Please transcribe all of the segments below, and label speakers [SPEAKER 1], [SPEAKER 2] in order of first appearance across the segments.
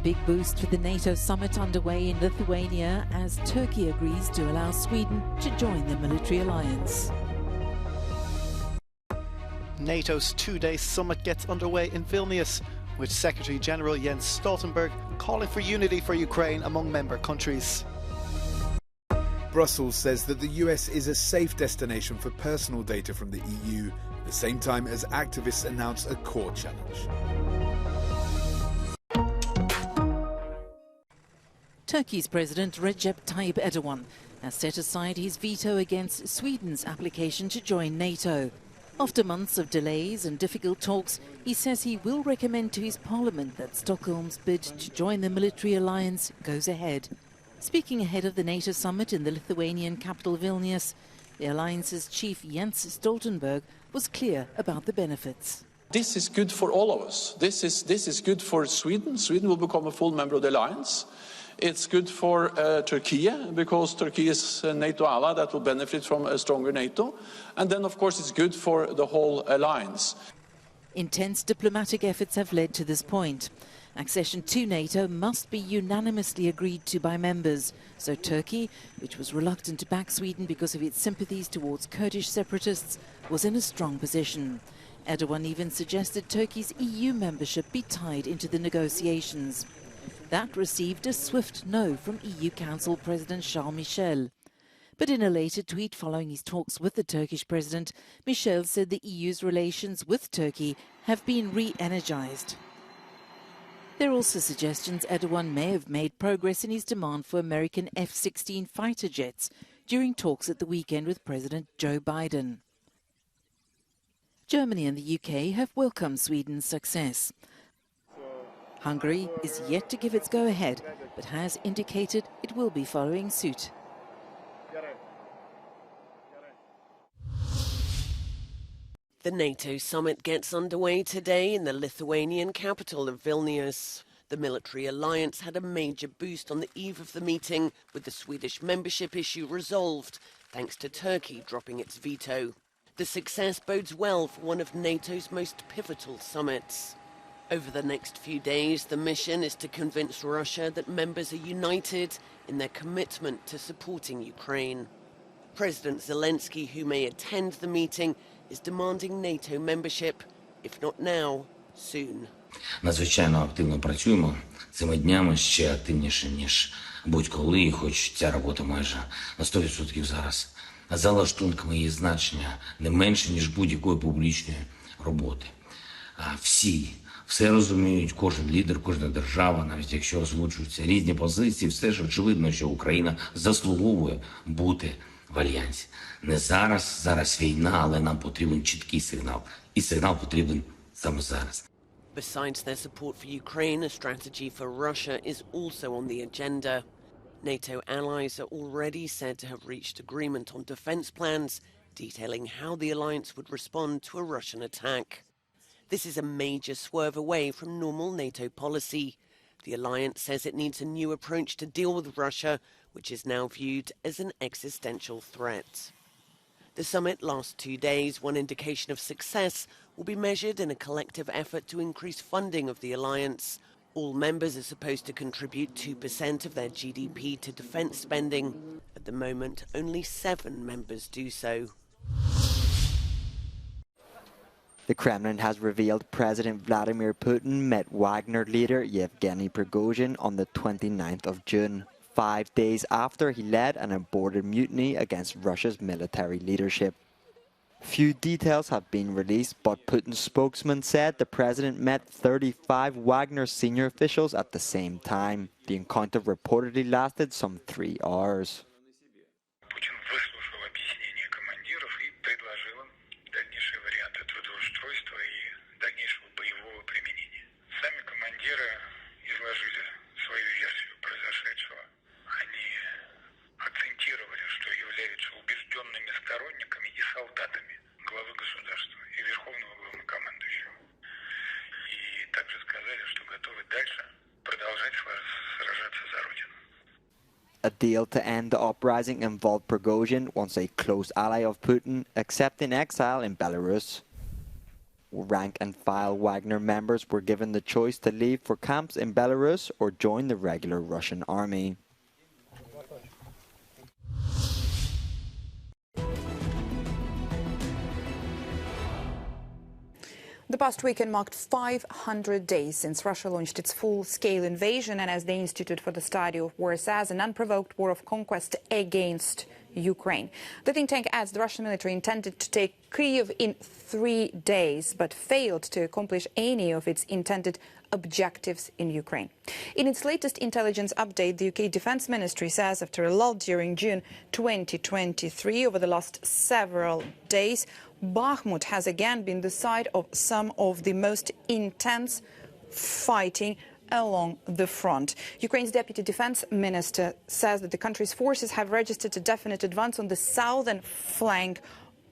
[SPEAKER 1] big boost for the NATO summit underway in Lithuania as Turkey agrees to allow Sweden to join the military alliance.
[SPEAKER 2] NATO's two-day summit gets underway in Vilnius, with Secretary-General Jens Stoltenberg calling for unity for Ukraine among member countries.
[SPEAKER 3] Brussels says that the US is a safe destination for personal data from the EU, at the same time as activists announce a court challenge.
[SPEAKER 1] Turkey's President Recep Tayyip Erdogan has set aside his veto against Sweden's application to join NATO. After months of delays and difficult talks, he says he will recommend to his parliament that Stockholm's bid to join the military alliance goes ahead. Speaking ahead of the NATO summit in the Lithuanian capital Vilnius, the alliance's chief Jens Stoltenberg was clear about the benefits.
[SPEAKER 4] This is good for all of us. This is good for Sweden. Sweden will become a full member of the alliance. It's good for Turkey, because Turkey is a NATO ally that will benefit from a stronger NATO. And then, of course, it's good for the whole alliance.
[SPEAKER 1] Intense diplomatic efforts have led to this point. Accession to NATO must be unanimously agreed to by members. So Turkey, which was reluctant to back Sweden because of its sympathies towards Kurdish separatists, was in a strong position. Erdogan even suggested Turkey's EU membership be tied into the negotiations. That received a swift no from EU Council President Charles Michel. But in a later tweet following his talks with the Turkish president, Michel said the EU's relations with Turkey have been re-energized. There are also suggestions Erdogan may have made progress in his demand for American F-16 fighter jets during talks at the weekend with President Joe Biden. Germany and the UK have welcomed Sweden's success. Hungary is yet to give its go-ahead, but has indicated it will be following suit.
[SPEAKER 5] The NATO summit gets underway today in the Lithuanian capital of Vilnius. The military alliance had a major boost on the eve of the meeting, with the Swedish membership issue resolved, thanks to Turkey dropping its veto. The success bodes well for one of NATO's most pivotal summits. Over the next few days, the mission is to convince Russia that members are united in their commitment to supporting Ukraine. President Zelensky, who may attend the meeting, is demanding NATO membership, if not now, soon.
[SPEAKER 6] Надзвичайно активно працюємо цими днями, ще активніше, ніж будь-коли, і хоч ця робота майже на 100% зараз. За лаштунками її значення не менше, ніж будь-якої публічної роботи. Все розуміють, кожен лідер, кожна держава, навіть якщо озвучуються різні позиції, все ж очевидно, що Україна заслуговує бути в альянсі. Не зараз війна, але нам потрібен чіткий сигнал. І сигнал потрібен саме зараз.
[SPEAKER 5] Besides their support for Ukraine, a strategy for Russia is also on the agenda. NATO allies are already said to have reached agreement on defence plans, detailing how the alliance would respond to a Russian attack. This is a major swerve away from normal NATO policy. The alliance says it needs a new approach to deal with Russia, which is now viewed as an existential threat. The summit lasts 2 days. One indication of success will be measured in a collective effort to increase funding of the alliance. All members are supposed to contribute 2% of their GDP to defence spending. At the moment, only 7 members do so.
[SPEAKER 7] The Kremlin has revealed President Vladimir Putin met Wagner leader Yevgeny Prigozhin on the 29th of June, 5 days after he led an aborted mutiny against Russia's military leadership. Few details have been released, but Putin's spokesman said the president met 35 Wagner senior officials at the same time. The encounter reportedly lasted some 3 hours. A deal to end the uprising involved Prigozhin, once a close ally of Putin, except in exile in Belarus. rank-and-file Wagner members were given the choice to leave for camps in Belarus or join the regular Russian army.
[SPEAKER 8] The past weekend marked 500 days since Russia launched its full-scale invasion, and as the Institute for the Study of War says, an unprovoked war of conquest against Ukraine. The think tank adds the Russian military intended to take Kyiv in 3 days, but failed to accomplish any of its intended objectives in Ukraine. In its latest intelligence update, the UK Defence Ministry says after a lull during June 2023, over the last several days, Bakhmut has again been the site of some of the most intense fighting along the front. Ukraine's Deputy Defense Minister says that the country's forces have registered a definite advance on the southern flank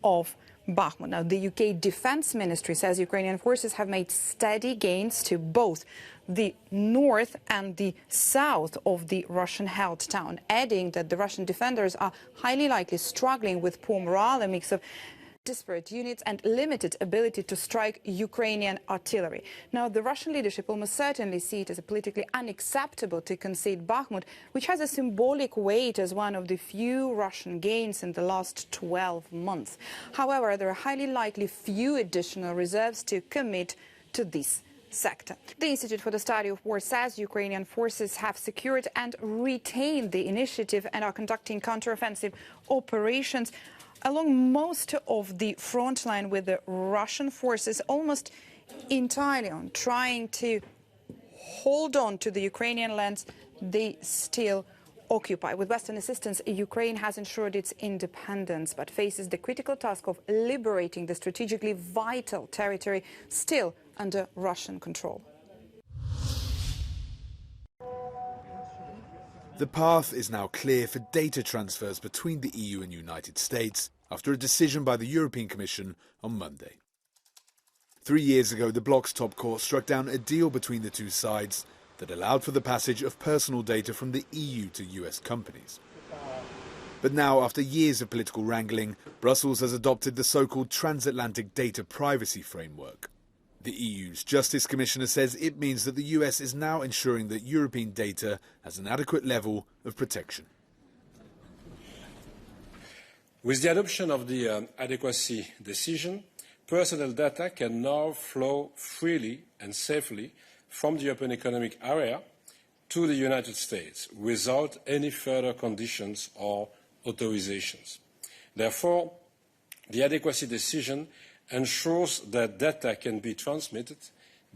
[SPEAKER 8] of Bakhmut. Now, the UK Defense Ministry says Ukrainian forces have made steady gains to both the north and the south of the Russian-held town, adding that the Russian defenders are highly likely struggling with poor morale, a mix of disparate units and limited ability to strike Ukrainian artillery. Now, the Russian leadership almost certainly see it as politically unacceptable to concede Bakhmut, which has a symbolic weight as one of the few Russian gains in the last 12 months. However, there are highly likely few additional reserves to commit to this sector. The Institute for the Study of War says Ukrainian forces have secured and retained the initiative and are conducting counteroffensive operations along most of the front line, with the Russian forces almost entirely on trying to hold on to the Ukrainian lands they still occupy. With Western assistance, Ukraine has ensured its independence, but faces the critical task of liberating the strategically vital territory still under Russian control.
[SPEAKER 3] The path is now clear for data transfers between the EU and United States after a decision by the European Commission on Monday. 3 years ago, the bloc's top court struck down a deal between the two sides that allowed for the passage of personal data from the EU to US companies. But now, after years of political wrangling, Brussels has adopted the so-called Transatlantic Data Privacy Framework. The EU's Justice Commissioner says it means that the US is now ensuring that European data has an adequate level of protection.
[SPEAKER 9] With the adoption of the adequacy decision, personal data can now flow freely and safely from the European Economic Area to the United States without any further conditions or authorizations. Therefore, the adequacy decision ensures that data can be transmitted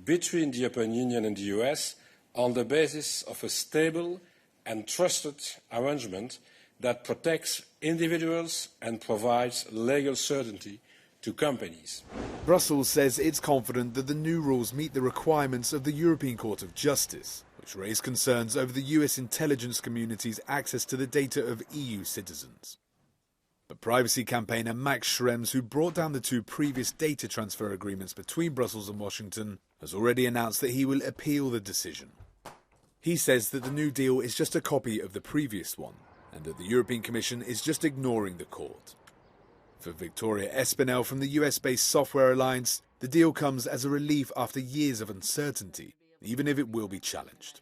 [SPEAKER 9] between the European Union and the US on the basis of a stable and trusted arrangement that protects individuals and provides legal certainty to companies.
[SPEAKER 3] Brussels says it's confident that the new rules meet the requirements of the European Court of Justice, which raised concerns over the US intelligence community's access to the data of EU citizens. But privacy campaigner Max Schrems, who brought down the two previous data transfer agreements between Brussels and Washington, has already announced that he will appeal the decision. He says that the new deal is just a copy of the previous one, and that the European Commission is just ignoring the court. For Victoria Espinel from the US-based Software Alliance, the deal comes as a relief after years of uncertainty, even if it will be challenged.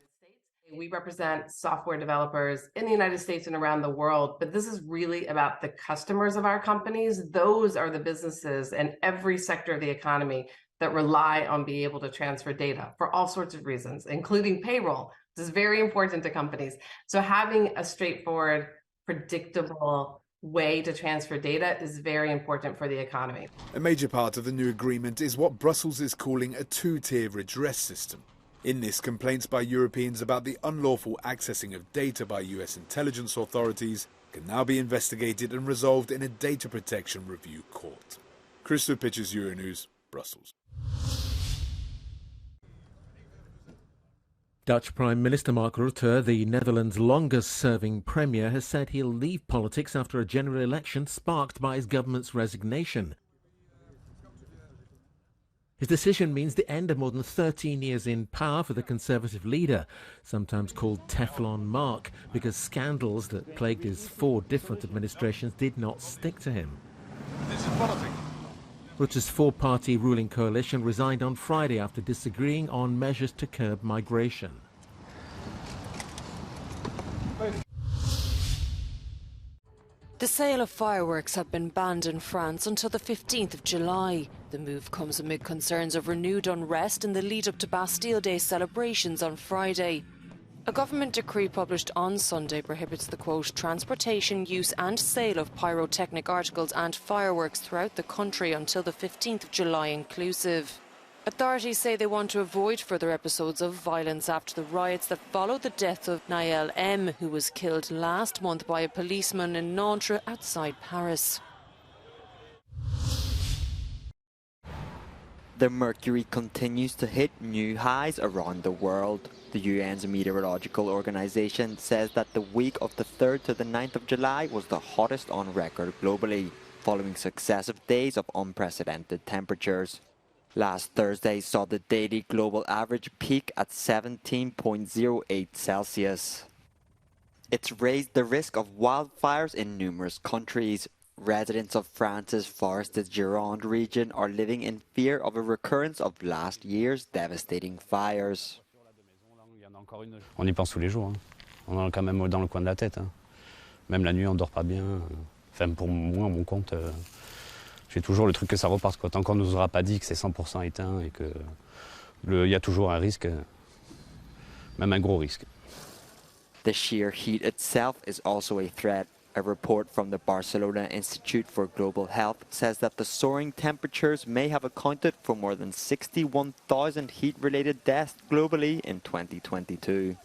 [SPEAKER 10] We represent software developers in the United States and around the world, but this is really about the customers of our companies. Those are the businesses and every sector of the economy that rely on being able to transfer data for all sorts of reasons, including payroll. This is very important to companies. So having a straightforward, predictable way to transfer data is very important for the economy.
[SPEAKER 3] A major part of the new agreement is what Brussels is calling a two-tier redress system. In this, complaints by Europeans about the unlawful accessing of data by US intelligence authorities can now be investigated and resolved in a data protection review court. Christopher Pitchers, Euronews, Brussels.
[SPEAKER 11] Dutch Prime Minister Mark Rutte, the Netherlands' longest-serving premier, has said he'll leave politics after a general election sparked by his government's resignation. His decision means the end of more than 13 years in power for the Conservative leader, sometimes called Teflon Mark, because scandals that plagued his 4 different administrations did not stick to him.
[SPEAKER 12] This is politics.
[SPEAKER 11] Rutte's four-party ruling coalition resigned on Friday after disagreeing on measures to curb migration.
[SPEAKER 12] The sale of fireworks have been banned in France until the 15th of July. The move comes amid concerns of renewed unrest in the lead-up to Bastille Day celebrations on Friday. A government decree published on Sunday prohibits the, quote, transportation, use and sale of pyrotechnic articles and fireworks throughout the country until the 15th of July inclusive. Authorities say they want to avoid further episodes of violence after the riots that followed the death of Naël M, who was killed last month by a policeman in Nantes outside Paris.
[SPEAKER 7] The mercury continues to hit new highs around the world. The UN's meteorological organization says that the week of the 3rd to the 9th of July was the hottest on record globally, following successive days of unprecedented temperatures. Last Thursday saw the daily global average peak at 17.08 Celsius. It's raised the risk of wildfires in numerous countries. Residents of France's forested Gironde region are living in fear of a recurrence of last year's devastating fires.
[SPEAKER 13] On y pense tous les jours. Hein. On en a quand même dans le coin de la tête. Hein. Même la nuit, on dort pas bien. Enfin, pour moi, mon compte, j'ai toujours le truc que ça reparte. Tant qu'on ne nous aura pas dit que c'est 100% éteint et que y a toujours un risque, même un gros risque.
[SPEAKER 7] The sheer heat itself is also a threat. A report from the Barcelona Institute for Global Health says that the soaring temperatures may have accounted for more than 61,000 heat-related deaths globally in 2022.